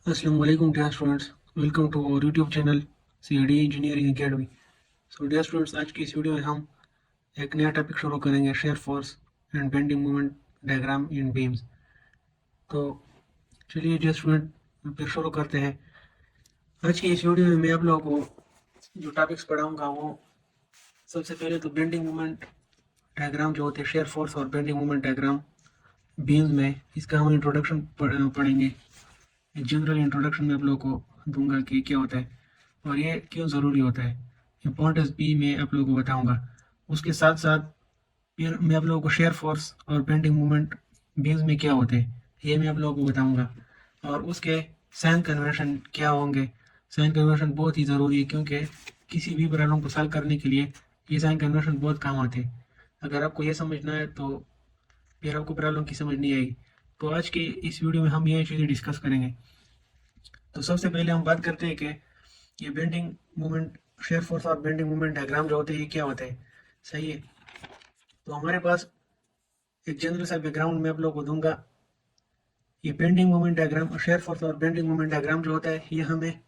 Assalamu alaikum dear students, welcome to our YouTube channel CAD Engineering Academy। So dear students, आज की इस video में हम एक नया टॉपिक शुरू करेंगे, shear force and bending moment diagram in beams. तो चलिए डियर स्टूडेंट फिर शुरू करते हैं। आज की इस वीडियो में मैं आप लोगों को जो टॉपिक्स पढ़ाऊंगा वो सबसे पहले तो बेंडिंग मोमेंट डायग्राम जो होते हैं, शेयर फोर्स और बेंडिंग मोमेंट डायग्राम बीम्स में, इसका हम इंट्रोडक्शन पढ़ेंगे। जनरल इंट्रोडक्शन में आप लोगों को दूंगा कि क्या होता है और ये क्यों ज़रूरी होता है। इम्पोर्टेंस भी मैं आप लोगों को बताऊंगा। उसके साथ साथ फिर मैं आप लोगों को शेयर फोर्स और बेंडिंग मोमेंट बीम्स में क्या होते हैं ये मैं आप लोगों को बताऊंगा, और उसके साइन कन्वर्शन क्या होंगे। साइन कन्वर्शन बहुत ही ज़रूरी है क्योंकि किसी भी प्रॉब्लम को सॉल्व करने के लिए ये साइन कन्वर्शन बहुत काम आते हैं। अगर आपको ये समझना है तो फिर आपको प्रॉब्लम की समझ नहीं आएगी। तो आज के इस वीडियो में हम ये चीज़ें डिस्कस करेंगे। तो सबसे पहले हम बात करते हैं कि ये बेंडिंग मोमेंट, शेयर फोर्स और बेंडिंग मोमेंट डायग्राम जो होते हैं ये क्या होते हैं। सही है, तो हमारे पास एक जनरल सा बैकग्राउंड में आप लोगों को दूंगा। ये bending moment diagram, shear force और बेंडिंग मोमेंट डायग्राम जो होता है ये हमें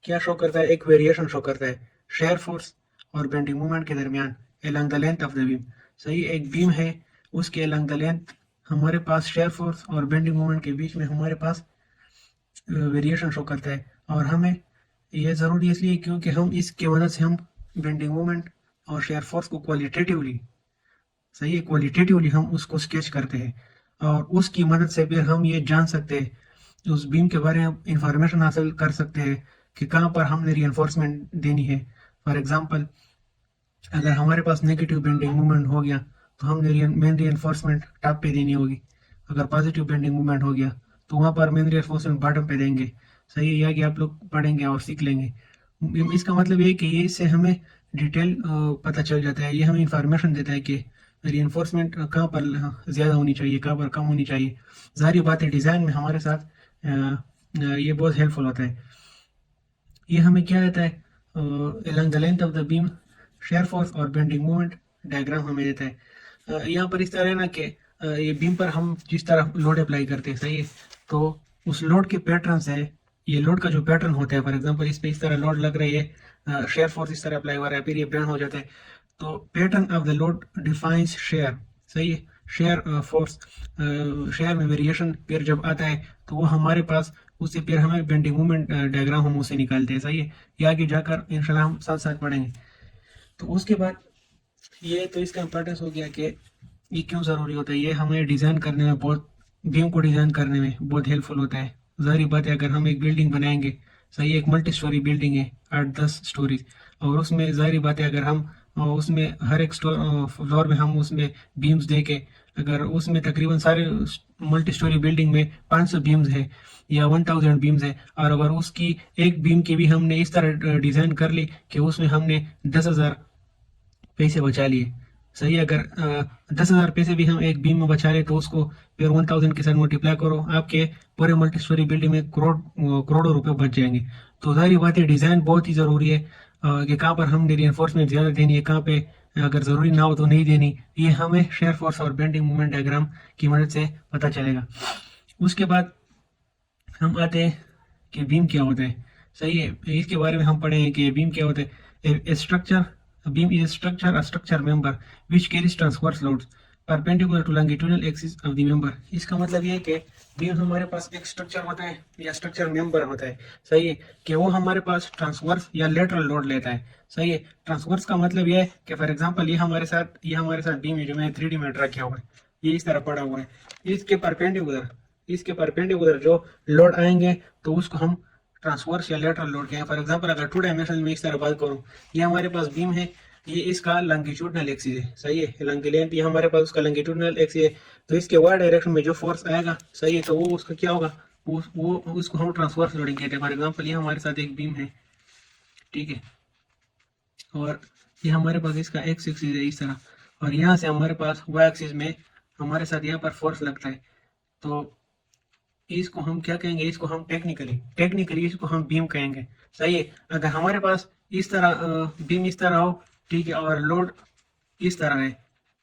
क्या शो करता है, एक वेरिएशन शो करता है शेयर फोर्स और बेंडिंग मोमेंट के दरमियान along the length of the beam. सही, एक बीम है उसके अलोंग द लेंथ हमारे पास शेयर फोर्स और बेंडिंग मोमेंट के बीच में हमारे पास वेरिएशन शो करता है। और हमें यह ज़रूरी इसलिए क्योंकि हम इसके मदद से हम बेंडिंग मोमेंट और शेयर फोर्स को क्वालिटेटिवली, सही है, क्वालिटेटिवली हम उसको स्केच करते हैं और उसकी मदद से फिर हम ये जान सकते हैं, उस बीम के बारे में इंफॉर्मेशन हासिल कर सकते हैं कि कहाँ पर हमने रीइंफोर्समेंट देनी है। फॉर एग्जांपल, अगर हमारे पास नेगेटिव बेंडिंग मोमेंट हो गया तो हमने मेन रीइंफोर्समेंट टॉप पे देनी होगी। अगर पॉजिटिव बेंडिंग मोमेंट हो गया तो वहाँ पर मेन रीइंफोर्समेंट बॉटम पे देंगे। सही है, यह कि आप लोग पढ़ेंगे और सीख लेंगे। इसका मतलब ये कि ये इससे हमें डिटेल पता चल जाता है, ये हमें इंफॉर्मेशन देता है कि रीइंफोर्समेंट कहाँ पर ज़्यादा होनी चाहिए, कहाँ पर कम होनी चाहिए। जाहिर बात है डिज़ाइन में हमारे साथ ये बहुत हेल्पफुल होता है। ये हमें क्या देता है, along the length of the beam shear force और बेंडिंग मोमेंट डायग्राम हमें देता है। यहाँ पर इस तरह है ना कि ये बीम पर हम जिस तरह लोड अप्लाई करते हैं, सही है, तो उस लोड के पैटर्न से, ये लोड का जो पैटर्न होता है, फॉर एग्जांपल इस पे इस तरह लोड लग रही है, शेयर फोर्स इस तरह अप्लाई हो रहा है, फिर ये बेंड हो जाता है। तो pattern of the load defines share, सही है, शेयर फोर्स, शेयर में वेरिएशन फिर जब आता है तो वो हमारे पास, उससे फिर हमें बेंडिंग मोमेंट डायग्राम हम उसे निकालते हैं। सही है, ये आगे जाकर इंशाल्लाह हम साथ साथ पढ़ेंगे। तो उसके बाद ये तो इसका इंपॉर्टेंस हो गया कि ये क्यों ज़रूरी होता है। ये हमें डिज़ाइन करने में बहुत, बीम को डिज़ाइन करने में बहुत हेल्पफुल होता है। ज़ाहिर बात है, अगर हम एक बिल्डिंग बनाएंगे, सही, एक मल्टी स्टोरी बिल्डिंग है 8-10 स्टोरीज, और उसमें ज़ाहिर बात है अगर हम उसमें हर एक फ्लोर में हम उसमें बीम्स दे के, अगर उसमें तकरीबन सारे मल्टी स्टोरी बिल्डिंग में 500 बीम्स है या 1000 बीम्स है, और अगर उसकी एक बीम की भी हमने इस तरह डिज़ाइन कर ली कि उसमें हमने 10,000 पैसे बचा लिए, सही है, अगर 10,000 पैसे भी हम एक बीम में बचा रहे तो उसको फिर 1000 के साथ मल्टीप्लाई करो, आपके पूरे मल्टी स्टोरी बिल्डिंग में करोड़ों रुपए बच जाएंगे। तो जाहिर बात है डिज़ाइन बहुत ही ज़रूरी है, कि कहाँ पर हमने रीइंफोर्समेंट ज़्यादा देनी है, कहाँ पे अगर ज़रूरी ना हो तो नहीं देनी। ये हमें शेयर फोर्स और बेंडिंग मोमेंट डायग्राम की मदद से पता चलेगा। उसके बाद हम आते हैं कि बीम क्या होता है। सही है, इसके बारे में हम पढ़े हैं कि बीम क्या होता है। Structure, beam is structure, a structure member which carries transverse loads perpendicular to longitudinal axis of the member. इसका मतलब ये है कि बीम हमारे पास एक स्ट्रक्चर होता है या स्ट्रक्चर मेंबर होता है, सही है, कि वो हमारे पास ट्रांसवर्स या लेटरल लोड लेता है। सही है, ट्रांसवर्स का मतलब ये है कि फॉर एग्जांपल ये हमारे साथ बीम है जो मैंने 3D में ड्रा किया हुआ है, ये इस तरह पड़ा हुआ है। इसके परपेंडिकुलर जो लोड आएंगे तो उसको हम ट्रांसवर्स या लेटरल लोड कहें। फॉर एग्जांपल अगर 2 डायमेंशनल में इस तरह बात करूं, ये हमारे पास बीम है, ये इसका लॉन्गिट्यूडनल एक्सिस है, सही है, लेंथ ये हमारे पास उसका लॉन्गिट्यूडनल एक्सिस है। तो इसके वाई डायरेक्शन में जो फोर्स आएगा, सही है, तो वो उसका क्या होगा, वो उसको हम ट्रांसवर्स लोडिंग कहते हैं। फॉर एग्जाम्पल ये हमारे साथ एक बीम है, ठीक है, और ये हमारे पास इसका एक्स एक्सिस है इस तरह, और यहाँ से हमारे पास वाई एक्सिस में हमारे साथ यहाँ पर फोर्स लगता है। तो इसको हम क्या कहेंगे, इसको हम टेक्निकली इसको हम बीम कहेंगे। सही है, अगर हमारे पास इस तरह बीम इस तरह हो, ठीक है, और लोड इस तरह है,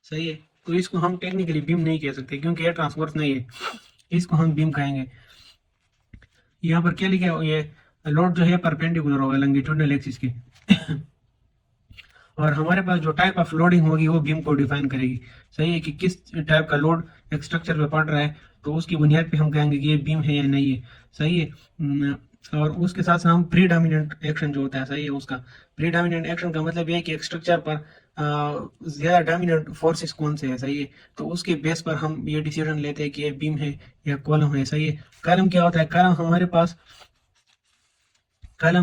सही है, तो इसको हम टेक्निकली बीम नहीं कह सकते क्योंकि ये ट्रांसवर्स नहीं है, इसको हम बीम कहेंगे। यहाँ पर क्या लिखा है, ये लोड जो है परपेंडिकुलर होगा लॉन्गिट्यूडनल एक्सिस के और हमारे पास जो टाइप ऑफ लोडिंग होगी वो बीम को डिफाइन करेगी। सही है कि किस टाइप का लोड एक स्ट्रक्चर पे पड़ रहा है, तो उसकी बुनियाद पे हम कहेंगे कि ये बीम है या नहीं है। सही है। और उसके साथ साथ हम प्रीडोमिनेंट एक्शन जो होता है, सही है, उसका प्रीडोमिनेंट एक्शन का मतलब ये है कि एक स्ट्रक्चर पर ज्यादा डोमिनेंट फोर्सेस कौन से है। सही है। तो उसके बेस पर हम ये डिसीजन लेते हैं कि ये बीम है या कॉलम है। सही है। कॉलम क्या होता है, कॉलम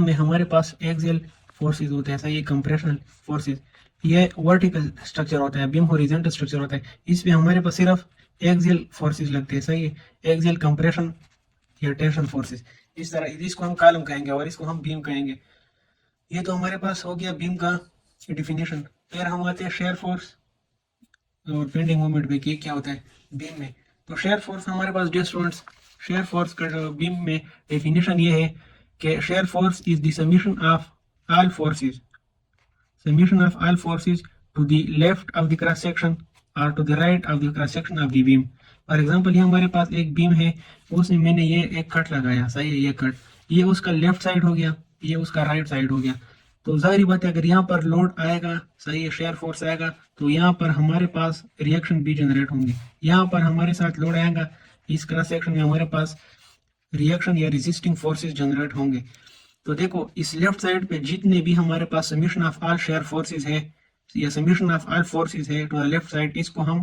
में हमारे पास एक्सियल फोर्सेस होते हैं। सही है। कंप्रेशनल फोर्सेस, ये वर्टिकल स्ट्रक्चर होता है, बीम हॉरिजॉन्टल स्ट्रक्चर होता है, इसमें हमारे पास सिर्फ एक्सियल फोर्सेस लगते हैं। सही है। एक्सियल कंप्रेशन या टेंशन फोर्सेस, इस तरह इसको हम कॉलम कहेंगे और इसको हम बीम कहेंगे। ये तो हमारे पास हो गया बीम का डिफिनेशन। फिर हम आते हैं शेयर फोर्स और बेंडिंग मोमेंट में क्या होता है बीम में। तो शेयर फोर्स हमारे पास, डियर स्टूडेंट्स, शेयर फोर्स का बीम में डेफिनेशन ये है कि shear force is the summation of all forces, to the left of the cross section और to the right of the cross section of the beam. For example ये हमारे पास एक beam है, उसमें मैंने ये एक कट लगाया। सही है। ये कट, ये उसका लेफ्ट साइड हो गया, ये उसका राइट साइड हो गया। तो जाहिर बात है अगर यहाँ पर लोड आएगा, सही है, शेयर फोर्स आएगा, तो यहाँ पर हमारे पास रिएक्शन भी जनरेट होंगे। यहाँ पर हमारे साथ लोड आएगा, इस क्रॉस सेक्शन में हमारे पास रिएक्शन या रेजिस्टिंग फोर्सेस जनरेट होंगे। तो देखो इस लेफ्ट साइड पे जितने भी हमारे पास summation of all shear forces है या समीशन ऑफ ऑल फोर्सेस है टू द लेफ्ट साइड, इसको हम,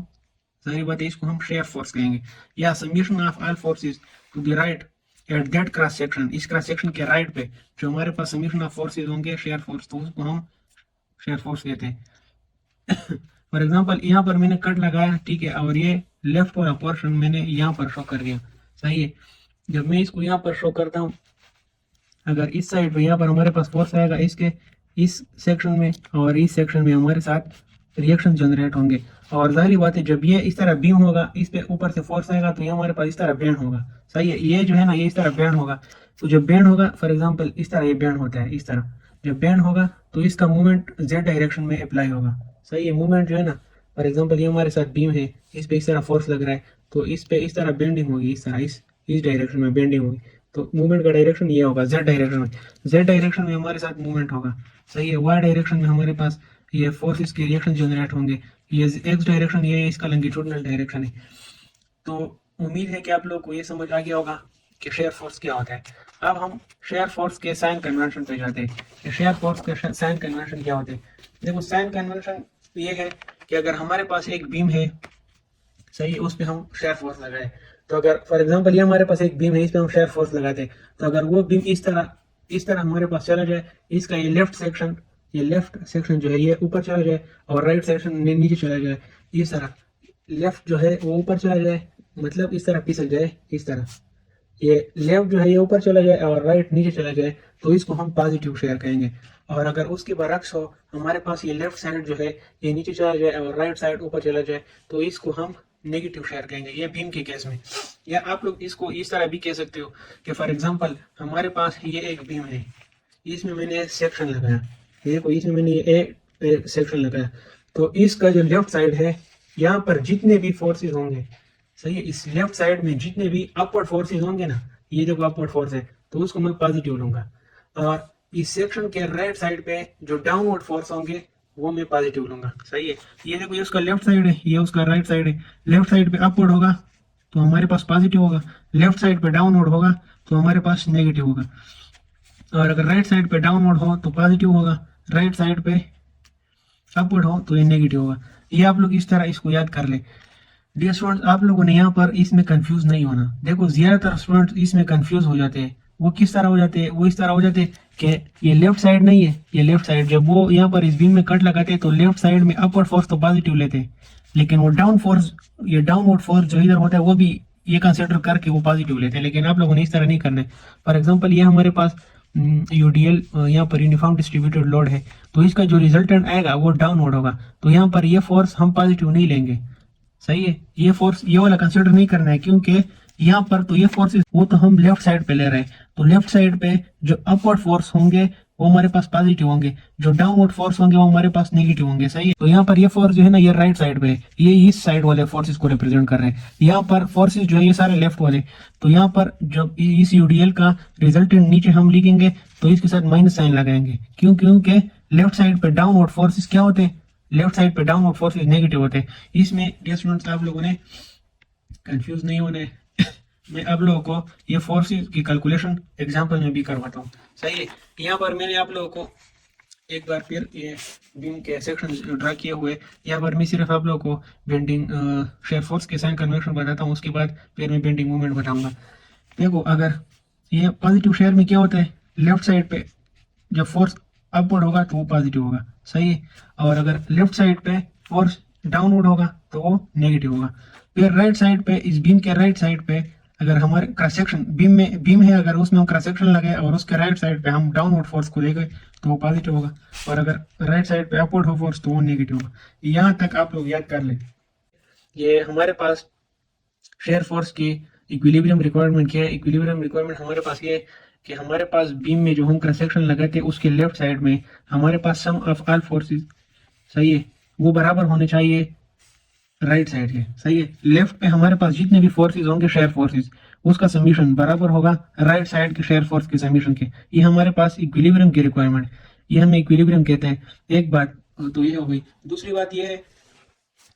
जाहिर बात है, इसको हम शेयर फोर्स कहेंगे। या summation of all forces to the right at that cross section, इस क्रॉस सेक्शन के राइट पे जो हमारे पास समीशन ऑफ फोर्सेस होंगे शेयर फोर्स, तो उसको हम शेयर फोर्स कहते हैं। फॉर एग्जांपल यहाँ पर मैंने कट लगाया, ठीक है, और ये लेफ्ट वाला पोर्शन मैंने यहाँ पर शो कर दिया। सही है। जब मैं इसको यहाँ पर शो करता हूँ, अगर इस साइड पे यहाँ पर हमारे पास फोर्स आएगा इसके इस सेक्शन में और इस सेक्शन में हमारे साथ रिएक्शन जनरेट होंगे। और जाहिर बात है जब ये इस तरह बीम होगा, इस पे ऊपर से फोर्स आएगा, तो ये हमारे पास इस तरह बैंड होगा। सही है। ये जो है ना, ये इस तरह बैंड होगा। तो जब बैंड होगा, फॉर एग्जाम्पल इस तरह ये बैंड होता है, इस तरह जब बैंड होगा तो इसका मूवमेंट जेड डायरेक्शन में अप्लाई होगा। सही है। मूवमेंट जो है ना, फॉर एग्जाम्पल ये हमारे साथ बीम है, इस पे इस तरह फोर्स लग रहा है, तो इस पे इस तरह बेंडिंग होगी, इस तरह इस डायरेक्शन में बेंडिंग होगी। तो मूवमेंट का डायरेक्शन ये होगा जेड डायरेक्शन में। जेड डायरेक्शन में हमारे साथ मूवमेंट होगा। सही है। वाई डायरेक्शन में हमारे पास ये फोर्सेस के रिएक्शन जनरेट होंगे। ये एक्स डायरेक्शन, ये इसका लॉन्गिट्यूडनल डायरेक्शन है। तो उम्मीद है कि आप लोग को ये समझ आ गया होगा कि शेयर फोर्स क्या होता है। अब हम शेयर फोर्स के साइन कन्वेंशन पे जाते हैं कि शेयर फोर्स के साइन कन्वेंशन क्या होते हैं। देखो साइन कन्वेंशन ये है कि अगर हमारे पास एक बीम है, सही है, उस पर हम शेयर फोर्स लगाए, तो अगर फॉर एग्जांपल ये हमारे पास एक बीम है, इस पे हम शेयर फोर्स लगाते हैं, तो अगर वो बीम इस तरह हमारे पास चला जाए, इसका ये लेफ्ट सेक्शन जो है ये ऊपर चला जाए और राइट सेक्शन नीचे चला जाए, इस तरह लेफ्ट जो है वो ऊपर चला जाए, मतलब इस तरह फिसल जाए, इस तरह ये लेफ्ट जो है ये ऊपर चला जाए और राइट नीचे चला जाए, तो इसको हम पॉजिटिव शेयर कहेंगे। और अगर उसके बरक्स हो, हमारे पास ये लेफ्ट साइड जो है ये नीचे चला जाए और राइट साइड ऊपर चला जाए, तो इसको हम नेगेटिव शेयर कहेंगे, ये बीम के केस में। या आप लोग इसको इस तरह भी कह सकते हो कि फॉर एग्जांपल हमारे पास ये एक बीम है, इसमें मैंने सेक्शन लगाया, देखो इसमें मैंने ये सेक्शन लगाया, तो इसका जो लेफ्ट साइड है, यहाँ पर जितने भी फोर्सेस होंगे, सही है, इस लेफ्ट साइड में जितने भी अपवर्ड फोर्सेस होंगे ना, ये देखो अपवर्ड फोर्स है, तो उसको मैं पॉजिटिव लूंगा। और इस सेक्शन के राइट साइड पे जो डाउनवर्ड फोर्स होंगे वो मैं पॉजिटिव लूंगा। सही है। ये देखो ये उसका लेफ्ट साइड है, ये उसका राइट साइड है। लेफ्ट साइड पे अपवर्ड होगा तो हमारे पास पॉजिटिव होगा, लेफ्ट साइड पे डाउनवर्ड होगा तो हमारे पास नेगेटिव होगा। और अगर राइट साइड पे डाउनवर्ड हो तो पॉजिटिव होगा, राइट साइड पे अपवर्ड हो तो ये नेगेटिव होगा। ये आप लोग इस तरह इसको याद कर ले। डियर स्टूडेंट्स, आप लोगों ने यहाँ पर इसमें कंफ्यूज नहीं होना। देखो ज्यादातर स्टूडेंट्स इसमें कंफ्यूज हो जाते हैं। वो किस तरह हो जाते हैं, वो इस तरह हो जाते हैं कि ये लेफ्ट साइड नहीं है, ये लेफ्ट साइड, जब वो यहाँ पर इस बीम में कट लगाते हैं तो लेफ्ट साइड में अपवर्ड फोर्स तो पॉजिटिव लेते हैं, लेकिन वो ये डाउनवर्ड फोर्स जो इधर होता है वो भी ये कंसिडर करके वो पॉजिटिव लेते हैं। लेकिन आप लोगों ने इस तरह नहीं करना है। फॉर एग्जाम्पल ये हमारे पास यूडीएल यहाँ पर यूनिफॉर्म डिस्ट्रीब्यूटेड लोड है, तो इसका जो रिजल्टेंट आएगा वो डाउनवर्ड होगा, तो यहाँ पर ये फोर्स हम पॉजिटिव नहीं लेंगे। सही है। ये फोर्स ये वाला कंसिडर नहीं करना है, क्योंकि यहाँ पर तो ये फोर्सेस वो तो हम लेफ्ट साइड पे ले रहे हैं, तो लेफ्ट साइड पे जो अपवर्ड फोर्स होंगे वो हमारे पास पॉजिटिव होंगे, जो डाउनवर्ड फोर्स होंगे वो हमारे पास नेगेटिव होंगे। सही है। तो यहाँ पर ये फोर्स जो है ना ये राइट साइड पे है, ये इस साइड वाले फोर्सेस को रिप्रेजेंट कर रहे हैं। यहाँ पर फोर्सेस जो है ये सारे लेफ्ट वाले। तो यहाँ पर जब इस यूडीएल का रिजल्टेंट नीचे हम लिखेंगे तो इसके साथ माइनस साइन लगाएंगे। क्यों? क्योंकि लेफ्ट साइड पे डाउनवर्ड फोर्सेस क्या होते हैं? लेफ्ट साइड पे डाउनवर्ड फोर्सेस नेगेटिव होते हैं। इसमें डियर स्टूडेंट्स आप लोगों ने कंफ्यूज नहीं होने मैं आप लोगों को ये फोर्सेस की कैलकुलेशन एग्जांपल में भी करवाता हूँ। सही है। यहाँ पर मैंने आप लोगों को एक बार फिर ये बीम के सेक्शन ड्रा किए हुए, यहाँ पर मैं सिर्फ आप लोगों को बेंडिंग शेयर फोर्स के साइन कन्वेंशन बताता हूँ, उसके बाद फिर मैं बेंडिंग मूवमेंट बताऊंगा। देखो अगर ये पॉजिटिव शेयर में क्या होता है, लेफ्ट साइड पे जब फोर्स अपवर्ड होगा तो वो पॉजिटिव होगा। सही है। और अगर लेफ्ट साइड पे फोर्स डाउनवर्ड होगा तो वो नेगेटिव होगा। फिर राइट साइड पे, इस बीम के राइट साइड पे अगर हमारे क्रॉस सेक्शन बीम है, अगर उसमें हम क्रॉस सेक्शन लगे और उसके राइट साइड पे हम डाउनवर्ड फोर्स को ले गए तो वो पॉजिटिव होगा, और अगर राइट साइड पे अपवर्ड हो फोर्स तो वो नेगेटिव होगा। यहाँ तक आप लोग याद कर लें। ये हमारे पास शेयर फोर्स की इक्विलिब्रियम रिक्वायरमेंट क्या है? इक्विलिब्रियम रिक्वायरमेंट हमारे पास ये है कि हमारे पास बीम में जो हम क्रॉस सेक्शन लगाते हैं उसके लेफ्ट साइड में हमारे पास सम ऑफ ऑल फोर्सेस, सही है, वो बराबर होने चाहिए राइट साइड के। सही है। लेफ्ट पे हमारे पास जितने भी फोर्सेस होंगे शेयर फोर्सेस, उसका समीशन बराबर होगा राइट साइड के शेयर फोर्स के समीशन के। ये हमारे पास इक्विलिब्रियम की रिक्वायरमेंट, ये हमें इक्विलिब्रियम कहते हैं। एक बात तो ये हो गई। दूसरी बात ये है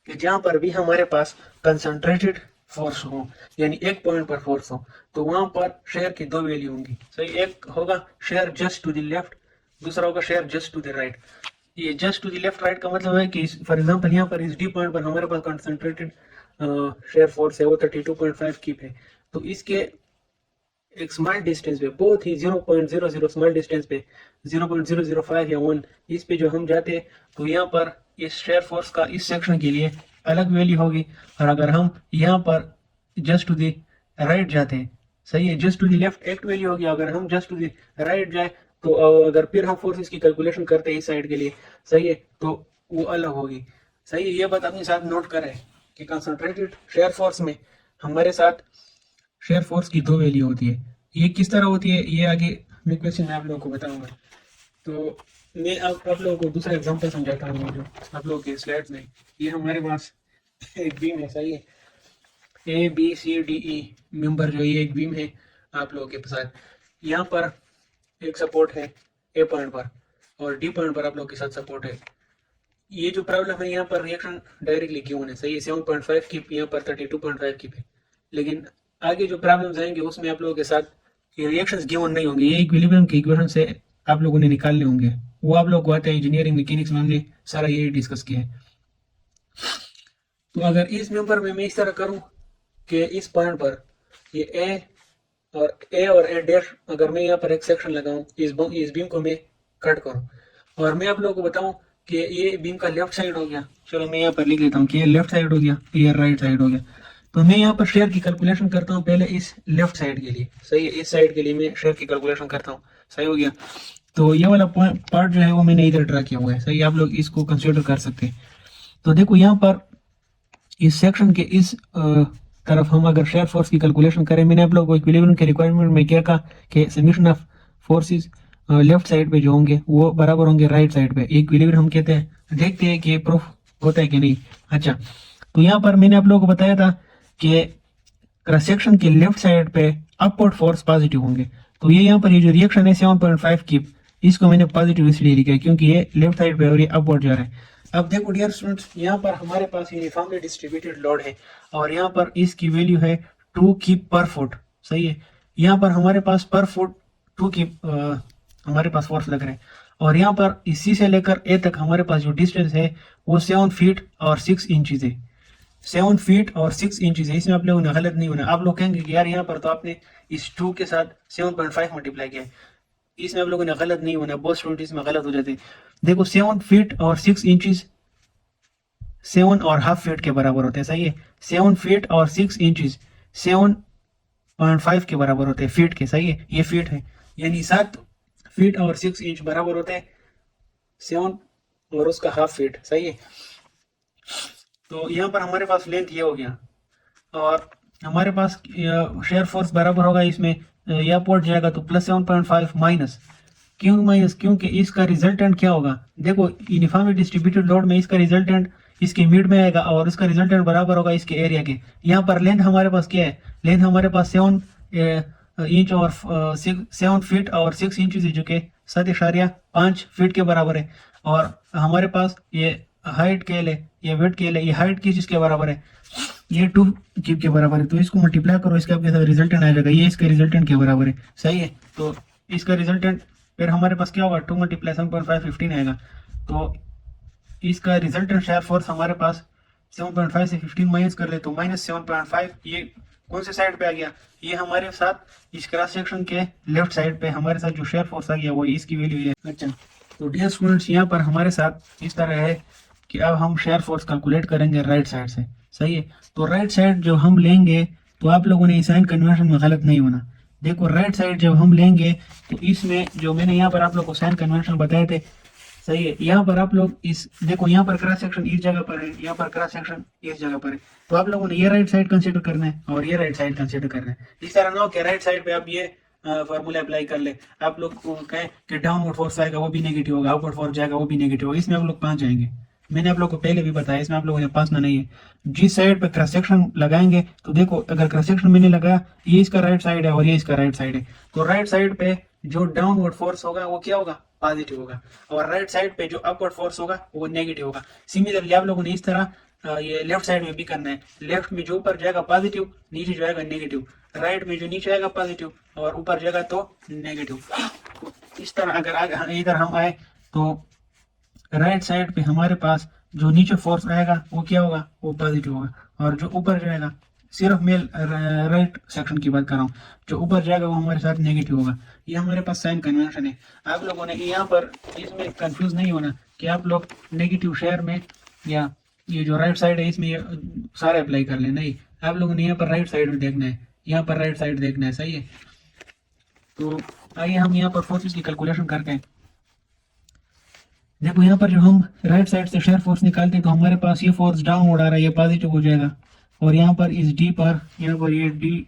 कि जहां पर भी हमारे पास कंसंट्रेटेड फोर्स हो, यानी एक पॉइंट पर फोर्स हो, तो वहां पर शेयर की दो वैल्यू होंगी। सही। एक होगा shear just to the left, दूसरा होगा shear just to the right. ये just to the left right का मतलब है कि फॉर एग्जांपल यहाँ पर इस डी पॉइंट पर हमारे पास कंसंट्रेटेड शेयर फोर्स है, वो 32.5 कीप है। तो इसके एक स्मॉल डिस्टेंस पे, बहुत ही 0.00 स्मॉल डिस्टेंस पे 0.005 या 1, इस पे जो हम जाते हैं तो यहाँ पर इस शेयर फोर्स का इस सेक्शन के लिए अलग वैल्यू होगी। और अगर हम यहाँ पर जस्ट टू द राइट जाते हैं, सही है, जस्ट टू द लेफ्ट एक वैल्यू होगी। अगर हम जस्ट टू द राइट जाए तो अगर फिर हम फोर्सेस की कैलकुलेशन करते हैं इस साइड के लिए, सही है, तो वो अलग होगी। सही है। ये बात अपने साथ नोट करें कि कंसंट्रेटेड शेयर फोर्स में हमारे साथ शेयर फोर्स की दो वैल्यू होती है। ये किस तरह होती है ये आगे मैं क्वेश्चन में आप लोगों को बताऊंगा। तो मैं आप लोगों को दूसरा एग्जांपल समझाता हूँ जो आप लोगों के स्लाइड्स में। ये हमारे पास एक बीम है, सही है, A B C D E member जो ये एक बीम है आप लोगों के साथ। यहाँ पर एक सपोर्ट है ए पॉइंट पर और डी पॉइंट पर आप लोग के साथ सपोर्ट है। ये जो प्रॉब्लम है यहाँ पर रिएक्शन डायरेक्टली गिवन है, सही है, 7.5 की, यहाँ पर 32.5 की पे। लेकिन आगे जो प्रॉब्लम्स आएंगे उसमें आप लोगों के साथ ये रिएक्शंस गिवन नहीं होंगे, ये इक्विलिब्रियम के इक्वेशन से आप लोगों ने निकालने होंगे। वो आप लोग को आते हैं इंजीनियरिंग मैकेनिक्स में, हमने सारा यही डिस्कस किया है। तो अगर इस मेंबर में मैं इस तरह करूं कि इस पॉइंट पर ये ए और ए डैश, अगर मैं यहाँ पर एक सेक्शन लगाऊं, इस बीम को मैं कट करूं और मैं आप लोगों को बताऊं कि ये बीम का लेफ्ट साइड हो गया। चलो मैं यहाँ पर लिख लेता हूँ कि ये लेफ्ट साइड हो गया, ये राइट साइड हो गया। तो मैं यहाँ पर शेयर की कैलकुलेशन करता हूँ पहले इस लेफ्ट साइड के लिए, सही है, इस साइड के लिए मैं शेयर की कैलकुलेशन करता हूँ। सही हो गया। तो ये वाला पार्ट जो है वो मैंने इधर ड्रा किया हुआ है, सही, आप लोग इसको कंसिडर कर सकते हैं। तो देखो यहाँ पर इस सेक्शन के इस तरफ हम अगर शेयर फोर्स की कैलकुलेशन करें, मैंने आप लोगों को इक्विलिब्रियम के रिक्वायरमेंट में क्या कहा कि summation of forces left side पे जो होंगे वो बराबर होंगे राइट साइड पे। इक्विलिब्रियम हम कहते हैं। देखते हैं कि ये प्रूफ होता है कि नहीं। अच्छा, तो यहाँ पर मैंने आप लोगों को बताया था कि क्रॉस सेक्शन के लेफ्ट साइड पे अपवर्ड फोर्स पॉजिटिव होंगे। तो ये यहाँ पर ये जो रिएक्शन है 7.5 की, इसको मैंने पॉजिटिव इसलिए लिखा है क्योंकि ये लेफ्ट साइड पे और ये अपवर्ड जा रहा है। अब देखो डियर स्टूडेंट्स, यहाँ पर हमारे पास यूनिफॉर्मली डिस्ट्रीब्यूटेड लोड है और यहाँ पर इसकी वैल्यू है 2 किप पर फुट, सही है। यहाँ पर हमारे पास पर फुट 2 किप हमारे पास फोर्स लग रहे हैं और यहाँ पर इसी से लेकर ए तक हमारे पास जो डिस्टेंस है वो 7 फीट और 6 इंचेस है। 7 फीट और 6 इंचेस है। इसमें आप लोगों ने गलत नहीं होना। आप लोग कहेंगे कि यार यहाँ पर तो आपने इस 2 के साथ 7.5 मल्टीप्लाई किया है। इसमें आप लोगों ने गलत नहीं होना, बहुत स्टूडेंट इसमें गलत हो जाते हैं। देखो 7 फीट और 6 इंचेस 7.5 फीट के बराबर होते हैं, सही है। 7 फीट और 6 इंचेस 7.5 के बराबर होते हैं फीट के, सही है, ये फीट है। यानी 7 फीट और 6 इंच बराबर होते हैं 7 और उसका हाफ फीट, सही है। तो यहाँ पर हमारे पास लेंथ ये हो गया और हमारे पास शेयर फोर्स बराबर होगा इसमें, या पोर्ट जाएगा तो +7.5 माइनस क्यों माइनस, क्योंकि इसका रिजल्टेंट क्या होगा, देखो यूनिफॉर्मली डिस्ट्रीब्यूटेड लोड में इसका रिजल्टेंट इसके मिड में आएगा और इसका रिजल्टेंट बराबर होगा इसके एरिया के। यहाँ पर लेंथ हमारे पास क्या है, लेंथ हमारे पास 7 इंच और 7 फीट और 6 इंच जो कि 7.5 फीट के बराबर है। और हमारे पास ये हाइट केल है, ये वेट केल है, ये हाइट किस चीज के बराबर है, ये 2 क्यूब के बराबर है। तो इसको मल्टीप्लाई करो, इसका आपके साथ रिजल्टेंट आ जाएगा, ये इसके रिजल्टेंट के बराबर है, सही है। तो इसका रिजल्टेंट फिर हमारे पास क्या होगा, 2 × 7.5 15 आएगा। तो इसका रिजल्टेंट शेयर फोर्स हमारे पास 7.5 से 15 माइनस कर ले तो -7.5, ये कौन से साइड पे आ गया, ये हमारे साथ इस क्रॉस सेक्शन के लेफ्ट साइड पे हमारे साथ जो शेयर फोर्स आ गया वो इसकी वैल्यू है। अच्छा, तो डियर स्टूडेंट्स यहाँ पर हमारे साथ इस तरह है कि अब हम शेयर फोर्स कैलकुलेट करेंगे राइट साइड से, सही है। तो राइट साइड जो हम लेंगे, तो आप लोगों ने साइन कन्वेंशन में गलत नहीं होना। देखो राइट साइड जब हम लेंगे तो इसमें जो मैंने यहाँ पर आप लोग को साइन कन्वेंशन बताए थे, सही है। यहाँ पर आप लोग इस देखो, यहाँ पर क्रॉस सेक्शन इस जगह पर है, यहाँ पर क्रॉस सेक्शन इस जगह पर है। तो आप लोगों ने ये राइट साइड कंसीडर करना है और ये राइट साइड कंसीडर करना है। इस तरह ना हो कि राइट साइड पे आप ये फॉर्मूला अप्लाई कर ले, आप लोग को कहें कि डाउनवर्ड फोर्स आएगा वो भी नेगेटिव होगा, अपवर्ड फोर्स जाएगा वो भी नेगेटिव होगा, इसमें आप लोग 5 जाएंगे। मैंने आप लोग को पहले भी बताया, इसमें आप लोगों ने 5 ना नहीं है। जिस साइड पे क्रॉस सेक्शन लगाएंगे, तो देखो अगर क्रॉस सेक्शन मैंने लगाया, ये इसका राइट साइड है और ये इसका राइट साइड है, तो राइट साइड पे जो डाउनवर्ड फोर्स होगा वो क्या होगा, पॉजिटिव होगा, और राइट साइड पे जो अपवर्ड फोर्स होगा वो नेगेटिव होगा। सिमिलरली आप लोगों ने इस तरह ये लेफ्ट साइड में भी करना है। लेफ्ट में जो ऊपर जाएगा पॉजिटिव, नीचे जाएगा नेगेटिव, राइट में जो नीचे आएगा पॉजिटिव और ऊपर जाएगा तो नेगेटिव। इस तरह अगर इधर हम आए तो राइट साइड पे हमारे पास जो नीचे फोर्स आएगा वो क्या होगा, वो पॉजिटिव होगा, और जो ऊपर जाएगा, सिर्फ मैं राइट सेक्शन की बात कर रहा हूँ, जो ऊपर जाएगा वो हमारे साथ नेगेटिव होगा। ये हमारे पास साइन कन्वेंशन है। आप लोगों ने यहाँ पर इसमें कंफ्यूज नहीं होना कि आप लोग नेगेटिव शेयर में या ये जो राइट साइड है इसमें ये सारे अप्लाई कर ले, नहीं, आप लोगों ने यहाँ पर राइट साइड में देखना है, यहाँ पर राइट साइड देखना है, सही है। तो आइए हम यहाँ पर फोर्सेस की कैलकुलेशन करते हैं। देखो यहाँ पर जो हम राइट साइड से शेयर फोर्स निकालते हैं तो हमारे पास ये फोर्स डाउनवर्ड आ रहा है, ये पॉजिटिव हो जाएगा, और यहाँ पर इस डी पर, यहाँ पर ये डी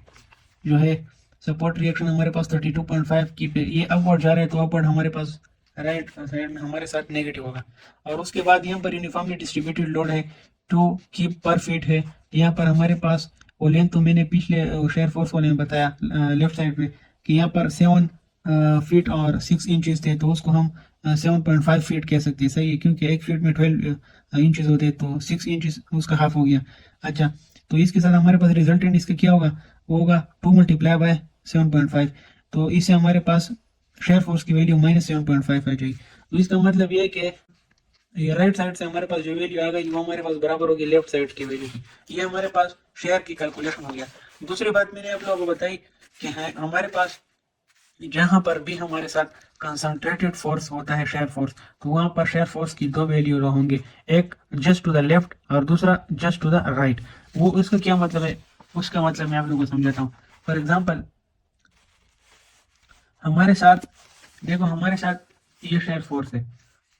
जो है सपोर्ट रिएक्शन हमारे पास 32.5 की पे, ये अपवर्ड जा रहा है तो अपवर्ड हमारे पास राइट साइड में हमारे साथ नेगेटिव होगा। और उसके बाद यहाँ पर यूनिफॉर्मली डिस्ट्रीब्यूटेड लोड है 2 किप पर फीट है। यहाँ पर हमारे पास वो लेंथ तो मैंने पिछले शेयर फोर्स वाले में बताया लेफ्ट साइड में कि यहाँ पर 7 फीट और 6 इंचेस थे, तो उसको हम 7.5 फीट कह सकते हैं, सही है, क्योंकि 1 फीट में 12 इंचेस होते हैं, तो 6 इंचेस उसका हाफ हो गया। अच्छा, तो इसके साथ हमारे पास रिजल्टेंट इसका क्या होगा, वो होगा 2 × 7.5। तो इससे हमारे पास शेयर फोर्स की वैल्यू -7.5 आ जाएगी। तो इसका मतलब ये है कि ये राइट साइड से हमारे पास जो वैल्यू आ गई वो हमारे पास बराबर होगी लेफ्ट साइड की वैल्यू की। ये हमारे पास शेयर की कैलकुलेशन हो गया। दूसरी बात मैंने आप लोगों को बताई कि हमारे पास जहां पर भी हमारे साथ कंसंट्रेटेड फोर्स होता है शेयर फोर्स, तो वहां पर शेयर फोर्स की 2 वैल्यू होंगे, एक जस्ट टू द लेफ्ट और दूसरा जस्ट टू द राइट। वो उसका क्या मतलब है, उसका मतलब मैं आप लोगों को समझाता हूँ। फॉर एग्जाम्पल हमारे साथ देखो, हमारे साथ ये शेयर फोर्स है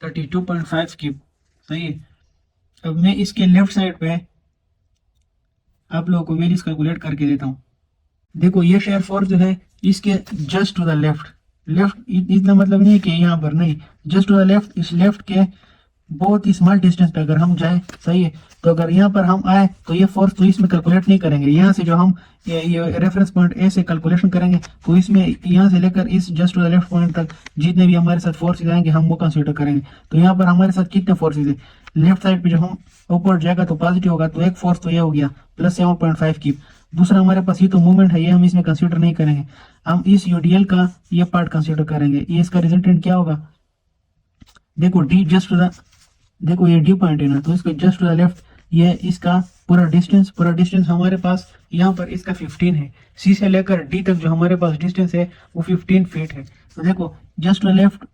32.5 की, सही है। अब मैं इसके लेफ्ट साइड पे आप लोगों को वैल्यूज कैलकुलेट करके देता हूँ। देखो ये शेयर फोर्स जो है इसके जस्ट टू द लेफ्ट, इतना मतलब नहीं कि यहाँ पर नहीं, जस्ट टू द लेफ्ट, इस लेफ्ट के बहुत ही स्मॉल डिस्टेंस पे अगर हम जाए, सही है, तो अगर यहाँ पर हम आए तो ये फोर्स तो इसमें कैलकुलेट नहीं करेंगे। यहाँ से जो हम ये रेफरेंस पॉइंट ए से कैलकुलेशन करेंगे तो इसमें यहाँ से लेकर इस just to the left point तक जितने भी हमारे साथ फोर्सेज आएंगे हम वो कंसिडर करेंगे। तो यहाँ पर हमारे साथ कितने फोर्सेज है, लेफ्ट साइड पे जो हम ऊपर जाएगा तो पॉजिटिव होगा, तो एक फोर्स तो ये हो गया +7.5 की। दूसरा हमारे पास ये तो मूवमेंट है, ये हम इसमें कंसिडर नहीं करेंगे, हम इस यूडीएल का ये पार्ट कंसिडर करेंगे। ये इसका रिजल्टेंट क्या होगा, देखो डी जस्ट टू द, देखो ये डी पॉइंट है ना, तो इसका जस्ट टू द लेफ्ट ये इसका पूरा डिस्टेंस हमारे पास यहाँ पर इसका 15 है। सी से लेकर डी तक जो हमारे पास डिस्टेंस है वो 15 फीट है। तो देखो जस्ट टू द लेफ्ट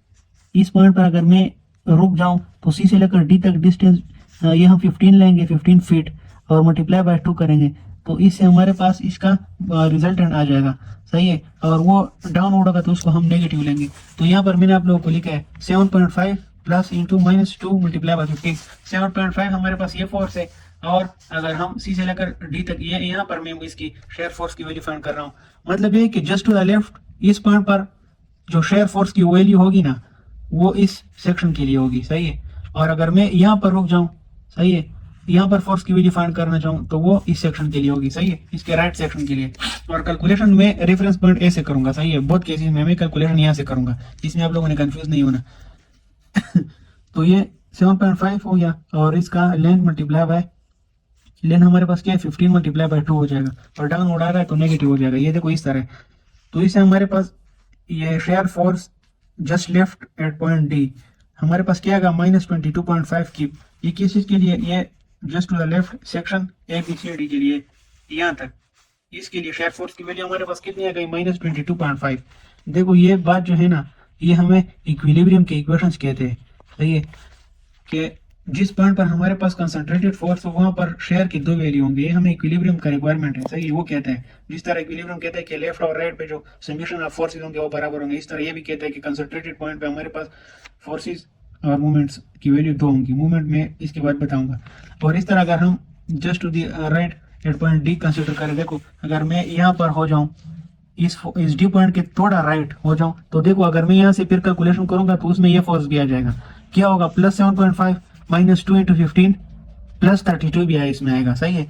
इस पॉइंट पर अगर मैं रुक जाऊं तो सी से लेकर डी तक डिस्टेंस ये हम 15 लेंगे, 15 फीट, और मल्टीप्लाई बाय 2 करेंगे तो इससे हमारे पास इसका रिजल्टेंट आ जाएगा, सही है। और वो डाउनवर्ड होगा तो उसको हम नेगेटिव लेंगे। तो यहाँ पर मैंने आप लोगों को लिखा है 7.5 प्लस इंटू -2 मल्टीप्लाई बाय 15। 7.5 हमारे पास ये फोर्स है, और अगर हम सी से लेकर डी तक ये यहाँ पर मैं इसकी शेयर फोर्स की वैल्यू फाइंड कर रहा हूँ। मतलब ये कि जस्ट टू द लेफ्ट इस पॉइंट पर जो शेयर फोर्स की वैल्यू होगी ना वो इस सेक्शन के लिए होगी, सही है। और अगर मैं यहाँ पर रुक जाऊं, सही है, यहाँ पर फोर्स की वैल्यू फाइंड करना चाहूँ तो वो इस सेक्शन के लिए होगी, सही है, इसके राइट सेक्शन के लिए। और कैलकुलेशन में रेफरेंस पॉइंट ए से करूंगा, सही है, बहुत केसेस में मैं कैलकुलेशन यहाँ से करूंगा, इसमें आप लोगों ने कंफ्यूज नहीं होना। तो ये 7.5 हो गया और इसका लेंथ मल्टीप्लाई बाय लेंथ हमारे पास क्या है 15 मल्टीप्लाई बाय 2 हो जाएगा, और डाउन उड़ा रहा है तो नेगेटिव हो जाएगा, ये देखो इस तरह। तो इससे हमारे पास ये shear force just left eight point D हमारे पास क्या आएगा -22.5 की। ये किस चीज के लिए, ये just to the left section A B C D के लिए यहाँ तक, इसके लिए शेयर फोर्स की वैल्यू हमारे पास कितनी आ गई -22.5। देखो ये बात जो है ना ये हमें इक्विलिब्रियम के इक्वेशंस कहते हैं, सही है, कि जिस पॉइंट पर हमारे पास कंसंट्रेटेड फोर्स हो वहां पर शेयर की दो वैल्यू होंगी, ये हमें इक्विलिब्रियम का रिक्वायरमेंट है, सही है। वो कहता है जिस तरह इक्विलिब्रियम कहता है कि लेफ्ट और राइट पे जो समीशन ऑफ फोर्सेस होंगे वो बराबर होंगे, इस तरह ये भी कहता है कि कंसंट्रेटेड पॉइंट पे हमारे पास फोर्सेस और मूवमेंट्स की वैल्यू दो होंगी, मूवमेंट में इसके बाद बताऊंगा। और इस तरह अगर हम just to the right at point D consider करें, देखो अगर मैं यहाँ पर हो जाऊं इस डी पॉइंट के थोड़ा राइट हो जाऊं तो देखो अगर मैं यहाँ से फिर कैलकुलेशन करूंगा तो उसमें ये फोर्स भी आ जाएगा, क्या होगा +7.5 -2 × 15 +32 भी इसमें आएगा, सही है।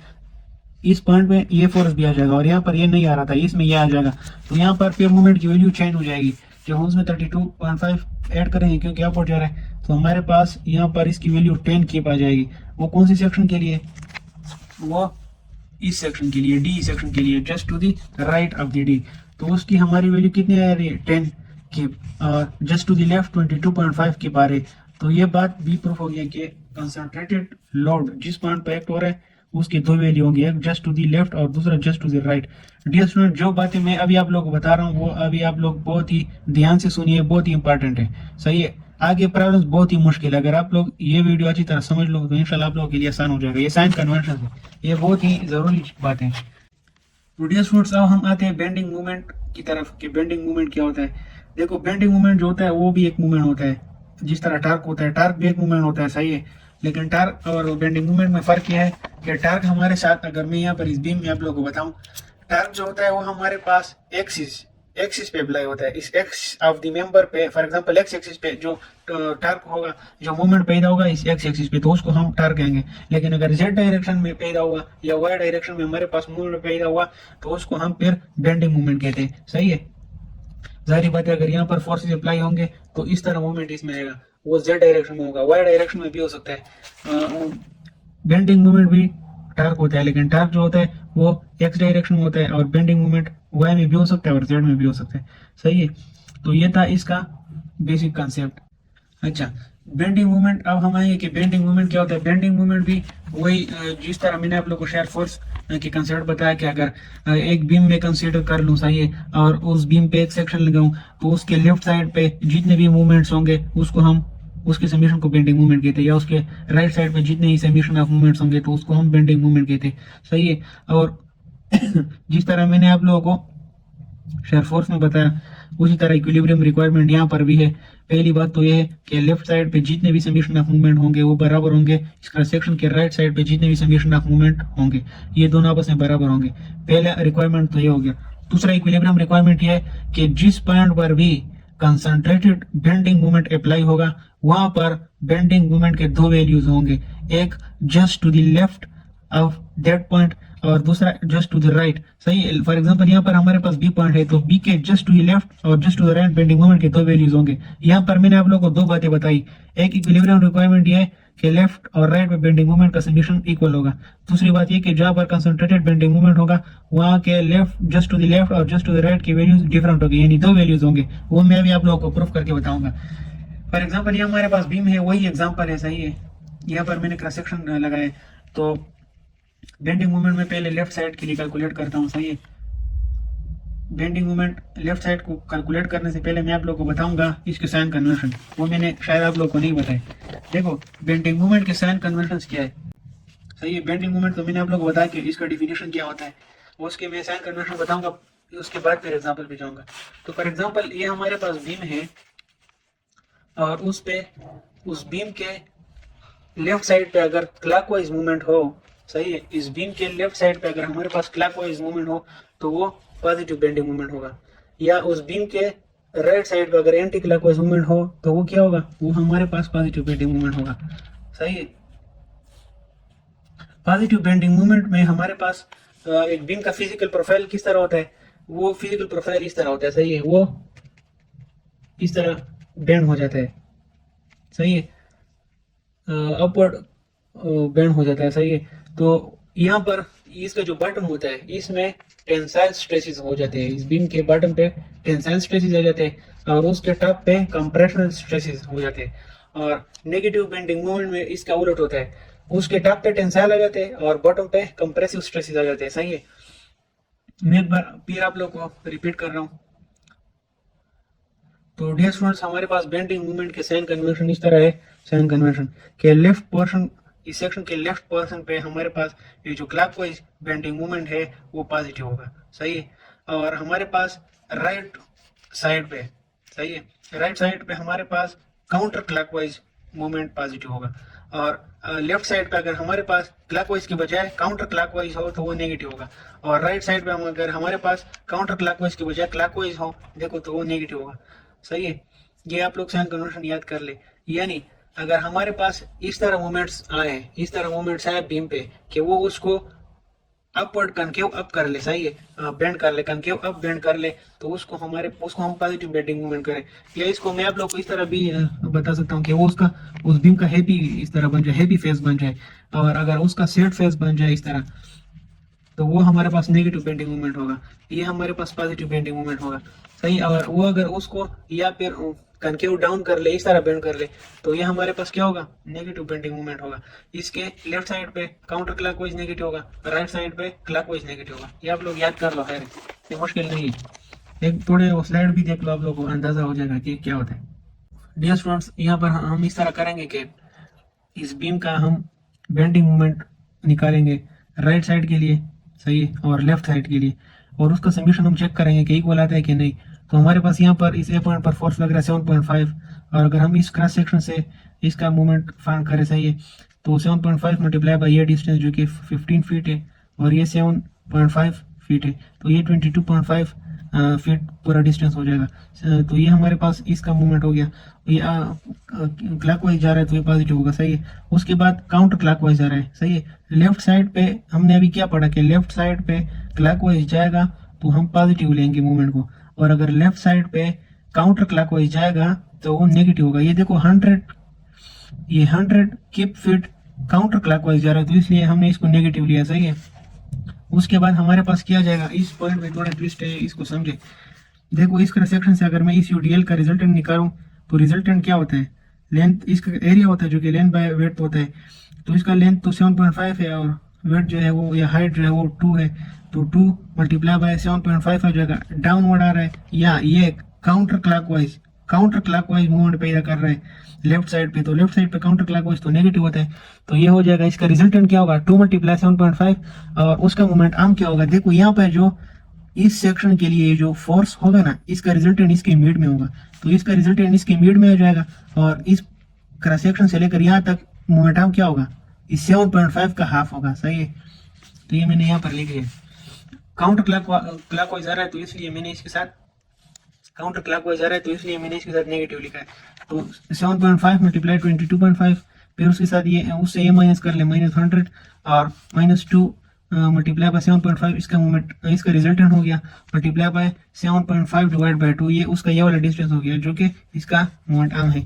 इस पॉइंट पे ये फोर्स भी आ जाएगा और यहाँ पर ये नहीं आ रहा था, इसमें ये आ जाएगा, तो यहाँ पर फिर मूवमेंट की वैल्यू चेंज हो जाएगी। जब हम उसमें 32.5 ऐड करेंगे क्योंकि अपोर्ट जा रहा है तो हमारे पास यहाँ पर इसकी वैल्यू 10 कीप आ जाएगी। वो कौन सी सेक्शन के लिए, वो इस सेक्शन के लिए, डी सेक्शन के लिए, just to the right of the D. तो उसकी हमारी वैल्यू कितनी आ रही है 10 कीप, और just to the left 22.5 kip आ रही। तो ये बात भी प्रूफ हो गया कि कंसंट्रेटेड लोड जिस पॉइंट पे एक्ट हो रहा है उसकी दो वैल्यू होंगी, एक जस्ट टू दी लेफ्ट और दूसरा just to the right. Dear student, जो बातें मैं अभी आप लोगों को बता रहा हूँ वो अभी आप लोग बहुत ही ध्यान से सुनिए, बहुत ही इंपॉर्टेंट है, सही है। आगे प्रॉब्लम्स बहुत ही मुश्किल है, अगर आप लोग ये वीडियो अच्छी तरह समझ लो तो इंशाल्लाह आप लोगों के लिए आसान हो जाएगा। ये साइंस कन्वेंशन है, ये बहुत ही जरूरी बात है। तो डियर स्टूडेंट्स, अब हम आते हैं बेंडिंग मूवमेंट की तरफ कि बेंडिंग मूवमेंट क्या होता है। देखो बेंडिंग मूवमेंट जो होता है वो भी एक मूवमेंट होता है, जिस तरह टार्क होता है, टार्क भी एक मूवमेंट होता है, सही है। लेकिन टार्क और बेंडिंग मूवमेंट में फर्क यह है कि टार्क हमारे साथ, अगर मैं यहाँ पर इस बीम में आप लोगों को बताऊं, टार्क जो होता है वो हमारे पास एक्सिस पे अप्लाई होता है, इस एक्स ऑफ द मेंबर पे, फॉर एग्जांपल एक्स एक्सिस पे जो टार्क होगा, जो मूवमेंट पैदा होगा इस एक्स एक्सिस पे, तो उसको हम टार्क कहेंगे। लेकिन अगर जेड डायरेक्शन में पैदा हुआ या वाई डायरेक्शन में हमारे पास मूवमेंट पैदा हुआ तो उसको हम फिर बेंडिंग मूवमेंट कहते हैं, सही है। जाहिर बात है अगर यहाँ पर फोर्सेस अप्लाई होंगे तो इस तरह मूवमेंट इसमें आएगा, वो जेड डायरेक्शन में होगा, वाई डायरेक्शन में भी हो सकता है। बेंडिंग मूवमेंट भी टार्क होता है, लेकिन टार्क जो होता है वो एक्स डायरेक्शन में होता है, और बेंडिंग मूवमेंट वाई में भी हो सकता है और जेड में भी हो सकता है, सही है। तो ये था इसका बेसिक कंसेप्ट। अच्छा, बेंडिंग मूवमेंट, अब हम आएंगे कि बेंडिंग मूवमेंट क्या होता है। बेंडिंग मूवमेंट भी वही जिस तरह मैंने आप लोग को शेयर फोर्स की कंसेप्ट बताया कि अगर एक बीम में कंसीडर कर लूँ, सही है, और उस बीम पे एक सेक्शन लगाऊं तो उसके लेफ्ट साइड पे जितने भी मूवमेंट्स होंगे उसको हम उसके समीशन को बेंडिंग मूवमेंट कहते हैं, या उसके राइट साइड पे जितने ही समीशन ऑफ मूवमेंट्स होंगे तो उसको हम बेंडिंग मूवमेंट कहते हैं, सही है। और जिस तरह मैंने आप लोगों को शेयर फोर्स में बताया उसी तरह इक्विलिब्रियम रिक्वायरमेंट यहाँ पर भी है। पहली बात तो यह है कि लेफ्ट साइड पे जितने भी समीशन ऑफ मूवमेंट होंगे वो बराबर होंगे, इसका सेक्शन के राइट साइड पे जितने भी समीशन ऑफ मूवमेंट होंगे ये दोनों आपस में बराबर होंगे। पहला रिक्वायरमेंट तो ये हो गया। दूसरा इक्विलिब्रियम रिक्वायरमेंट ये है कि जिस पॉइंट पर भी कंसंट्रेटेड बेंडिंग मूवमेंट अप्लाई होगा वहां पर बेंडिंग मूवमेंट के दो वैल्यूज होंगे, एक just to the left of that point और दूसरा जस्ट टू द राइट, सही है। फॉर एग्जांपल यहाँ पर हमारे पास बी पॉइंट है तो बी के जस्ट टू द लेफ्ट और just to the right bending moment के दो वैल्यूज होंगे। यहाँ पर मैंने आप लोगों को दो बातें बताई, एक इक्विलिब्रियम रिक्वायरमेंट ये है कि लेफ्ट और राइट में बेंडिंग मोमेंट का समीशन इक्वल होगा। दूसरी बात ये कि जहाँ पर कंसंट्रेटेड बेंडिंग मोमेंट होगा वहाँ के left just to the left और जस्ट टू द राइट की वैल्यूज डिफरेंट होगी, यानी दो वैल्यूज होंगे, वो मैं भी आप लोगों को प्रूफ करके बताऊंगा। फॉर एग्जाम्पल ये हमारे पास बीम है, वही एग्जाम्पल है, सही है। यहाँ पर मैंने क्रॉस सेक्शन लगाए तो बेंडिंग मोमेंट में पहले लेफ्ट साइड के लिए कैलकुलेट करता हूँ, सही है। बेंडिंग मोमेंट लेफ्ट साइड को कैलकुलेट करने से पहले मैं आप लोगों को बताऊंगा इसके साइन कन्वेंशन, वो मैंने शायद आप लोगों को नहीं बताया। देखो बेंडिंग मोमेंट के साइन कन्वेंशन क्या है, सही है। बेंडिंग मोमेंट तो मैंने आप लोगों को बताया कि इसका डिफिनेशन क्या होता है, उसके मैं साइन कन्वेंशन बताऊंगा, उसके बाद फिर एग्जाम्पल पे जाऊंगा। तो फॉर एग्जाम्पल ये हमारे पास बीम है और उस बीम के लेफ्ट साइड पे अगर क्लॉकवाइज मूवमेंट हो, सही है, इस बीम के लेफ्ट साइड पे अगर हमारे पास क्लॉकवाइज मूवमेंट हो तो वो पॉजिटिव बेंडिंग मूवमेंट होगा, या उस बीम के राइट साइड पे अगर एंटी क्लॉकवाइज मूवमेंट हो तो वो क्या होगा, वो हमारे पास पॉजिटिव बेंडिंग मूवमेंट होगा। सही है। पॉजिटिव बेंडिंग मूवमेंट में हमारे पास एक बीम का फिजिकल प्रोफाइल किस तरह होता है, वो फिजिकल प्रोफाइल इस तरह होता है। सही है, वो इस तरह बेंड हो जाता है। सही है, अपवर्ड बेंड हो जाता है। सही है, तो यहाँ पर इसका जो बॉटम होता है इसमें टेंसाइल स्ट्रेसेस हो जाते हैं, इस बीम के बॉटम पे टेंसाइल स्ट्रेसेस आ जाते हैं और उसके टॉप पे कंप्रेशनल स्ट्रेसेस हो जाते हैं। और नेगेटिव बेंडिंग मोमेंट में इसका उलट होता है, उसके टॉप पे टेंसाइल आ जाते हैं और बॉटम पे कंप्रेसिव स्ट्रेसेस आ जाते हैं। सही है, मैं एक बार फिर आप लोग को रिपीट कर रहा हूँ। तो डियर स्टूडेंट्स, हमारे पास बेंडिंग मूवमेंट के साइन कन्वेंशन इस तरह है। साइन कन्वेंशन के लेफ्ट पोर्शन, इस सेक्शन के लेफ्ट पोर्शन पे हमारे पास ये जो क्लॉकवाइज बेंडिंग मूवमेंट है वो पॉजिटिव होगा। सही है, और हमारे पास राइट साइड पे, सही है, राइट साइड पे हमारे पास काउंटर क्लॉकवाइज मूवमेंट पॉजिटिव होगा। और लेफ्ट साइड पे अगर हमारे पास क्लॉकवाइज के बजाय काउंटर क्लॉकवाइज हो तो वो नेगेटिव होगा। और राइट साइड पे अगर हमारे पास काउंटर क्लॉकवाइज के बजाय क्लॉकवाइज हो देखो तो वो नेगेटिव होगा। सही है, ये आप लोग साइन कन्वेंशन याद कर ले। यानी अगर हमारे पास इस तरह मूवमेंट्स आए, इस तरह मूवमेंट्स आए बीम पे कि वो उसको अपवर्ड कनकेव अप कर ले, सही है, बेंड कर ले, कनकेव अप बेंड कर ले, तो उसको हम पॉजिटिव बेंडिंग मूवमेंट करें। या इसको मैं आप लोग को इस तरह भी बता सकता हूँ कि वो उसका उस बीम का हैवी इस तरह बन जाए, हैवी फेस बन जाए। और अगर उसका सेट फेस बन जाए इस तरह, तो वो हमारे पास नेगेटिव बेंडिंग मूवमेंट होगा, ये हमारे पास पॉजिटिव बेंडिंग मूवमेंट होगा। सही, और वो अगर उसको या फिर कनकेव डाउन कर ले, इस तरह बेंड कर ले, तो ये हमारे पास क्या होगा, नेगेटिव बेंडिंग मूवमेंट होगा। इसके लेफ्ट साइड पे काउंटर क्लॉकवाइज नेगेटिव होगा, राइट साइड पे क्लॉकवाइज नेगेटिव होगा। ये आप लोग याद कर लो, है ये मुश्किल नहीं है। एक थोड़े वो स्लाइड भी देख लो, आप लोगों को अंदाजा हो जाएगा कि क्या होता है। डियर स्टूडेंट्स, यहाँ पर हम इस तरह करेंगे कि इस बीम का हम बेंडिंग मूवमेंट निकालेंगे राइट साइड के लिए, सही है, और लेफ्ट साइड के लिए, और उसका समीशन हम चेक करेंगे कि इक्वल आता है कि नहीं। तो हमारे पास यहाँ पर इस ए पॉइंट पर फोर्स लग रहा है 7.5, और अगर हम इस क्रॉस सेक्शन से इसका मूवमेंट फाइंड करें, सही है, तो 7.5 मल्टीप्लाई बाई ये डिस्टेंस जो कि 15 फीट है और ये 7.5 फीट है, तो ये 22.5 फीट पूरा डिस्टेंस हो जाएगा। तो ये हमारे पास इसका मूवमेंट हो गया। ये क्लॉकवाइज जा रहा है तो ये पॉजिटिव होगा। सही है, उसके बाद काउंटर क्लॉकवाइज जा रहा है। सही है, लेफ्ट साइड पे हमने अभी क्या पढ़ा कि लेफ्ट साइड पे क्लॉकवाइज जाएगा तो हम पॉजिटिव लेंगे मूवमेंट को, और अगर लेफ्ट साइड पे काउंटर क्लॉकवाइज जाएगा तो वो नेगेटिव होगा। ये देखो 100 किप फीट काउंटर क्लॉकवाइज जा रहा है तो इसलिए हमने इसको नेगेटिव लिया। सही है, उसके बाद हमारे पास किया जाएगा, इस पॉइंट में थोड़ा ट्विस्ट है, इसको समझे। देखो इस क्रॉस सेक्शन से अगर मैं इस यूडीएल का रिजल्टेंट निकालूं तो रिजल्टेंट क्या होता है, लेंथ, इसका एरिया होता है जो कि लेंथ बाय वेट होता है। तो इसका लेंथ तो 7.5 है और वेट जो है वो, या हाइट जो है वो 2 है, तो 2 मल्टीप्लाई बाय 7.5 हो जाएगा। डाउनवर्ड आ रहा है, या ये काउंटर क्लॉकवाइज मूवमेंट पैदा कर रहा है लेफ्ट साइड पे, तो लेफ्ट साइड पे काउंटर क्लॉकवाइज तो नेगेटिव होता है, तो ये हो जाएगा, इसका रिजल्टेंट क्या होगा, 2 मल्टीप्लाई 7.5, और उसका मूवमेंट आर्म क्या होगा। देखो यहाँ पे जो इस सेक्शन के लिए जो फोर्स होगा ना, इसका रिजल्टेंट इसके मिड में होगा, तो इसका रिजल्टेंट इसके मिड में आ जाएगा, और इस क्रॉस सेक्शन से लेकर यहाँ तक मूवमेंट आर्म क्या होगा, इस 7.5 का हाफ होगा। सही है, तो ये मैंने यहाँ पर लिख लिया। काउंटर क्लॉकवाइज आ रहा है तो इसलिए मैंने इसके साथ नेगेटिव लिखा है। तो 7.5 मल्टीप्लाई 22.5, फिर उसके साथ ये, उससे ये माइनस कर ले, -100, और -2 मल्टीप्लाई बाय 7.5, इसका मूवमेंट, इसका रिजल्टेंट हो गया, मल्टीप्लाई बाय 7.5 डिवाइड बाय 2, ये उसका ये वाला डिस्टेंस हो गया जो कि इसका मूवमेंट आर्म है।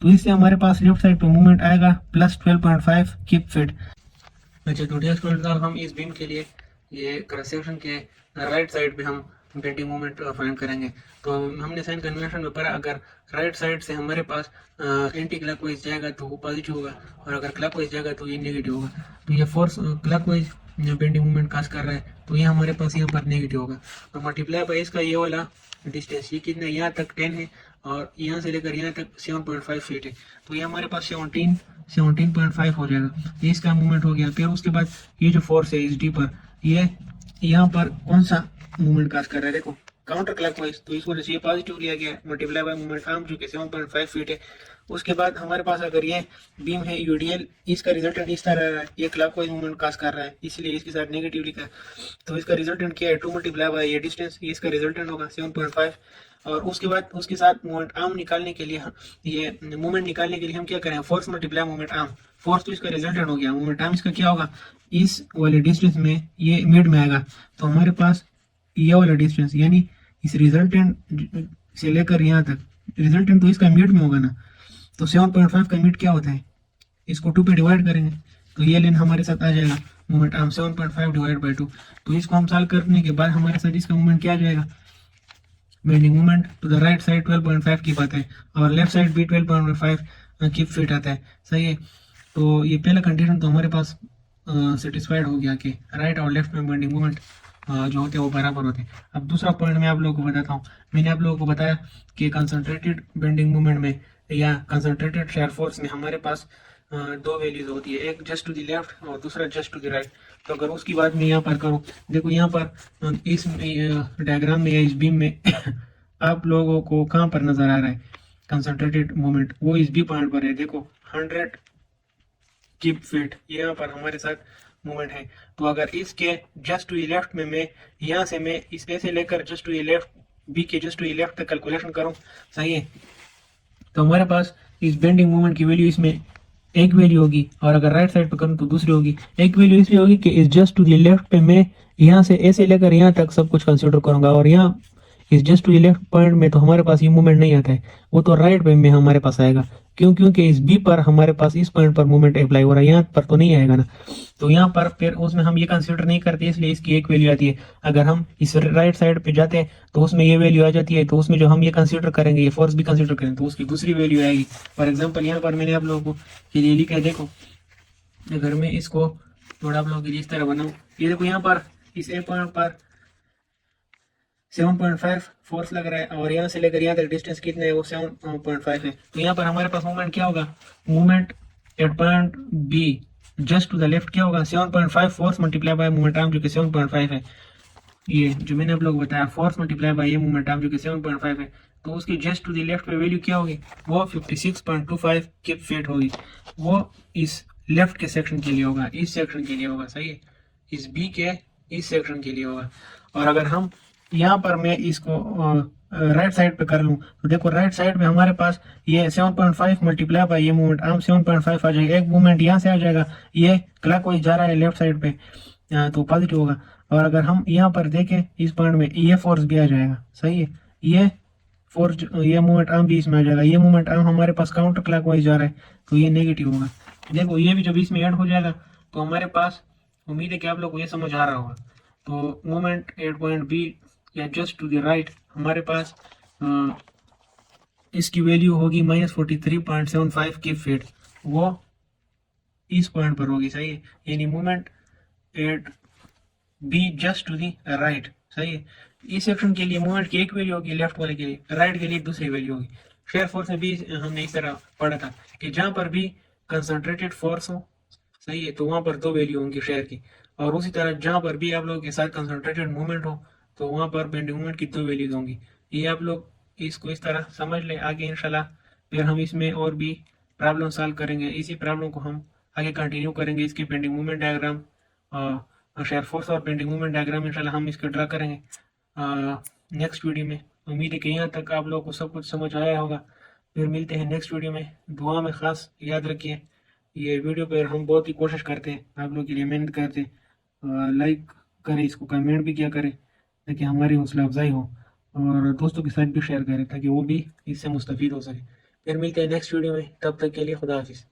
तो इससे हमारे पास लेफ्ट साइड पे मूवमेंट आएगा +12.5 किप फीट। अच्छा, तो डियर स्टूडेंट्स, हम इस बीम के लिए ये क्रॉस सेक्शन के राइट साइड पे हम बेंडिंग मोमेंट फाइंड करेंगे। तो हमने साइन कन्वेंशन में पढ़ा, अगर राइट साइड से हमारे पास एंटी क्लॉकवाइज जाएगा तो वो पॉजिटिव होगा, और अगर क्लॉकवाइज जाएगा तो ये नेगेटिव होगा। तो ये फोर्स क्लॉकवाइज बेंडिंग मोमेंट काज कर रहा है तो ये हमारे पास यहाँ पर नेगेटिव होगा। और मल्टीप्लाई बाय इसका ये वाला डिस्टेंस, ये कितना, यहाँ तक 10 है और यहाँ से लेकर यहाँ तक 7.5 फीट है, तो ये हमारे पास 17.5 हो जाएगा। ये इसका मूवमेंट हो गया। फिर उसके बाद ये जो फोर्स है इस डी पर, ये यहाँ पर कौन सा मूवमेंट काज कर रहा है, देखो काउंटर क्लॉकवाइज, तो इस वजह से ये पॉजिटिव लिया गया, मल्टीप्लाई बाय मोमेंट आर्म जो कि 7.5 फीट है। उसके बाद हमारे पास अगर ये बीम है यूडीएल, इसका रिजल्टेंट इस तरह है, ये क्लॉकवाइज मूवमेंट काज कर रहा है, इसलिए इसके साथ नेगेटिव लिखा है। तो इसका रिजल्टेंट क्या है, 2 मल्टीप्लाई बाय ये डिस्टेंस, ये इसका रिजल्टेंट होगा 7.5। और उसके बाद उसके साथ मूवमेंट आर्म निकालने के लिए ये मूवमेंट निकालने के लिए हम क्या करें, force multiply movement arm. Force तो इसका रिजल्टेंट हो गया, मूवमेंट आर्म इसका क्या होगा, इस वाले डिस्टेंस में ये मिड में आएगा। तो हमारे पास ये वाला डिस्टेंस यानी इस रिजल्टेंट से लेकर यहाँ तक, रिजल्टेंट तो इसका मिड में होगा ना, तो 7.5 का मिड क्या होता है, इसको 2 पे डिवाइड करेंगे तो ये लेन हमारे साथ आ जाएगा मोमेंट आर्म 7.5 डिवाइड बाई 2। तो इसको हम सॉल्व करने के बाद हमारे साथ इसका मोमेंट क्या आ जाएगा, bending moment to the right side 12.5 की बात है और लेफ्ट साइड भी 12.5 की फीट आता है, सही है। तो ये पहला कंडीशन तो हमारे पास सेटिस्फाइड हो गया कि राइट और लेफ्ट में बेंडिंग मोमेंट जो होते हैं वो बराबर होते हैं। अब दूसरा पॉइंट मैं आप लोगों को बताता हूँ। मैंने आप लोगों को बताया कि कंसंट्रेटेड बेंडिंग मोमेंट में या कंसंट्रेटेड शेयर फोर्स में हमारे पास दो वैल्यूज होती है, एक जस्ट टू द लेफ्ट और दूसरा जस्ट टू द राइट। तो अगर उसकी बात मैं यहाँ पर करूँ, देखो यहाँ पर इस डायग्राम में या इस बीम में आप लोगों को कहाँ पर नजर आ रहा है कंसंट्रेटेड मोमेंट, वो इस बी पॉइंट पर है। देखो 100 किप फीट यहाँ पर हमारे साथ मूवमेंट है। तो अगर इसके जस्ट टू लेफ्ट में मैं यहाँ से मैं इस पे से लेकर जस्ट टू लेफ्ट बी के जस्ट टू लेफ्ट तक कैलकुलेशन करूँ, सही है, तो हमारे पास इस बेंडिंग मोमेंट की वैल्यू इसमें एक वैल्यू होगी और अगर राइट साइड पे करूँ तो दूसरी होगी। एक वैल्यू इसलिए होगी कि इस जस्ट टू द लेफ्ट पे मैं यहाँ से ऐसे लेकर यहाँ तक सब कुछ कंसिडर करूंगा और यहाँ इस just to the left point में तो हमारे पास ये मूवमेंट नहीं आता है, वो तो राइट पे में हमारे पास आएगा। क्यों, क्योंकि इस बी पर हमारे पास इस पॉइंट पर मूवमेंट अप्लाई हो रहा है, यहाँ पर तो नहीं आएगा ना। तो यहाँ पर फिर उसमें हम ये कंसिडर नहीं करते, इसलिए इसकी एक वैल्यू आती है। अगर हम इस राइट साइड पे जाते हैं तो उसमें ये वैल्यू आ जाती है, तो उसमें जो हम ये कंसिडर करेंगे, ये फोर्स भी कंसिडर करेंगे, तो उसकी दूसरी वैल्यू आएगी। फॉर एग्जाम्पल यहाँ पर मैंने आप लोगों के लिए लिखा है, देखो अगर मैं इसको थोड़ा आप लोगों के लिए इस तरह बनाऊं, ये देखो यहाँ पर इस ए पॉइंट पर 7.5 फोर्स लग रहा है और यहाँ से लेकर यहाँ तक डिस्टेंस कितना है, वो 7.5 है। तो यहाँ पर हमारे पास मूवमेंट क्या होगा, movement at point B just to the left क्या होगा, 7.5 force multiply by movement arm जो कि 7.5 है। ये जो मैंने आप लोग बताया फोर्स मल्टीप्लाई बाय ये मूवमेंट आर्म जो कि 7.5 है, तो उसकी जस्ट टू द लेफ्ट पे वैल्यू क्या होगी, वो 56.25 किप फीट होगी। वो इस लेफ्ट के सेक्शन के लिए होगा, इस सेक्शन के लिए होगा, सही है, इस बी के इस सेक्शन के लिए होगा। और अगर हम यहाँ पर मैं इसको राइट साइड पे कर लूँ तो देखो राइट साइड पे हमारे पास ये 7.5 मल्टीप्लाई बाय ये मूवमेंट आर्म 7.5 आ जाएगा। एक मूवमेंट यहाँ से आ जाएगा, ये क्लॉकवाइज जा रहा है लेफ्ट साइड पे, तो पॉजिटिव होगा। और अगर हम यहाँ पर देखें इस पॉइंट में ये फोर्स भी आ जाएगा, सही है, ये फोर्स ये मूवमेंट आर्म भी इसमें आ जाएगा। ये मूवमेंट आर्म हमारे पास काउंटर क्लॉकवाइज जा रहा है तो ये नेगेटिव होगा। देखो ये भी जब इसमें ऐड हो जाएगा तो हमारे पास, उम्मीद है कि आप लोग को ये समझ आ रहा होगा। तो मूवमेंट एट पॉइंट बी या जस्ट टू द राइट हमारे पास इसकी वैल्यू होगी -43.75 की फीट, वो इस पॉइंट पर होगी, सही है, यानी movement at B just to the right, सही है। इस सेक्शन के लिए मूवमेंट की एक वैल्यू होगी, लेफ्ट वाले के लिए, राइट के लिए दूसरी वैल्यू होगी। शेयर फोर्स में भी हमने इस तरह पढ़ा था कि जहां पर भी कंसंट्रेटेड फोर्स हो, सही है, तो वहां पर दो वैल्यू होंगी शेयर की। और उसी तरह जहां पर भी आप लोगों के साथ कंसंट्रेटेड मूवमेंट हो तो वहां पर बेंडिंग मूवमेंट की दो वैल्यूज होंगी। ये आप लोग इसको इस तरह समझ लें। आगे इंशाल्लाह फिर हम इसमें और भी प्रॉब्लम सॉल्व करेंगे। इसी प्रॉब्लम को हम आगे कंटिन्यू करेंगे, इसकी bending movement diagram, shear force और बेंडिंग मूवमेंट डायग्राम इंशाल्लाह हम इसको ड्रा करेंगे नेक्स्ट वीडियो में। उम्मीद है कि यहाँ तक आप लोगों को सब कुछ समझ आया होगा। फिर मिलते हैं नेक्स्ट वीडियो में। दुआ में ख़ास याद रखिए, ये वीडियो पर हम बहुत ही कोशिश करते हैं, आप लोगों के लिए मेहनत करते हैं। लाइक करें, इसको कमेंट भी किया करें ताकि हमारी हौसला अफजाई हो, और दोस्तों के साथ भी शेयर करें ताकि वो भी इससे मुस्तफ़ीद हो सके। फिर मिलते हैं नेक्स्ट वीडियो में, तब तक के लिए खुदा हाफिज़।